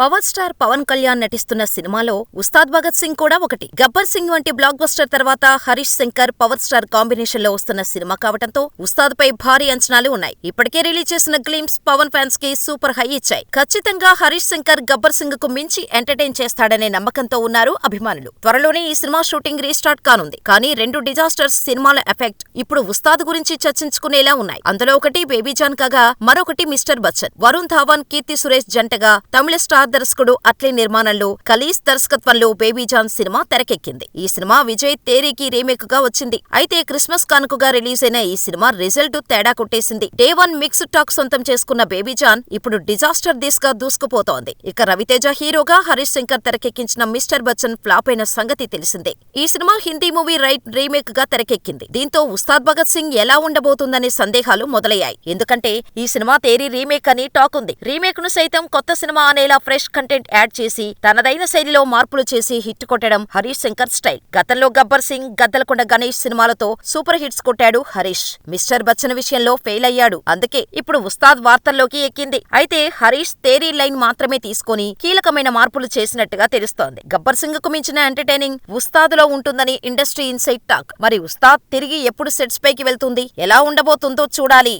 Power star Pawan Kalyan నటిస్తున్న సినిమాలో ఉస్తాద్ భగత్ సింగ్ కూడా ఒకటి. గబ్బర్ సింగ్ వంటి బ్లాక్ బస్టర్ తర్వాత Harish Shankar, power star combination లో వస్తున్న సినిమా కావడంతో ఉస్తాద్ పై భారీ అంచనాలు ఉన్నాయి. ఇప్పటికే రిలీజ్ చేసిన గ్లింప్స్ పవన్ ఫ్యాన్స్ కి సూపర్ హై ఇచ్చాయి. ఖచ్చితంగా హరీష్ శంకర్ గబ్బర్ సింగ్ కు మించి ఎంటర్టైన్ చేస్తాడనే నమ్మకంతో ఉన్నారు అభిమానులు. త్వరలోనే ఈ సినిమా షూటింగ్ రీస్టార్ట్ కానుంది. కానీ రెండు డిజాస్టర్స్ సినిమాల ఎఫెక్ట్ ఇప్పుడు ఉస్తాద్ గురించి చర్చించుకునేలా ఉన్నాయి. అందులో ఒకటి బేబీజాన్ కాగా మరొకటి మిస్టర్ బచ్చన్. వరుణ్ ధావన్, కీర్తి సురేష్ జంటగా తమిళ స్టార్ దర్శకుడు అట్లీ నిర్మాణంలో ఖలీస్ దర్శకత్వంలో బేబీజాన్ సినిమా తెరకెక్కింది. ఈ సినిమా విజయ్ తేరీకి రీమేక్ గా వచ్చింది. అయితే క్రిస్మస్ కానుకగా రిలీజ్ అయిన ఈ సినిమా రిజల్ట్ తేడా కొట్టేసింది. డే 1 మిక్స్డ్ టాక్ సొంతం చేసుకున్న బేబీజాన్ ఇప్పుడు డిజాస్టర్ దిశగా దూసుకుపోతోంది. ఇక రవితేజ హీరోగా హరీష్ శంకర్ తెరకెక్కించిన మిస్టర్ బచ్చన్ ఫ్లాప్ అయిన సంగతి తెలిసిందే. ఈ cinema Hindi movie right remake గా తెరకెక్కింది. దీంతో ఉస్తాద్ భగత్ సింగ్ ఎలా ఉండబోతుందనే సందేహాలు మొదలయ్యాయి. ఎందుకంటే ఈ సినిమా తేరీ రీమేక్ అని టాక్ ఉంది. రీమేక్ ను సైతం కొత్త సినిమా అనేలా ఫ్రెష్ కంటెంట్ యాడ్ చేసి తనదైన శైలిలో మార్పులు చేసి హిట్ కొట్టడం హరీష్ శంకర్ స్టైల్. గతంలో గబ్బర్ సింగ్, గద్దలకొండ గణేష్ సినిమాలతో సూపర్ హిట్స్ కొట్టాడు హరీష్. మిస్టర్ బచ్చన్ విషయంలో ఫెయిల్ అయ్యాడు. అందుకే ఇప్పుడు ఉస్తాద్ వార్తల్లోకి ఎక్కింది. అయితే హరీష్ తేరీ లైన్ మాత్రమే తీసుకుని కీలకమైన మార్పులు చేసినట్టుగా తెలుస్తోంది. గబ్బర్ సింగ్ కు మించిన ఎంటర్టైనింగ్ ఉస్తాద్ లో ఉంటుందని ఇండస్ట్రీ ఇన్సైడ్ టాక్. మరి ఉస్తాద్ తిరిగి ఎప్పుడు సెట్స్ పైకి వెళ్తుంది, ఎలా ఉండబోతుందో చూడాలి.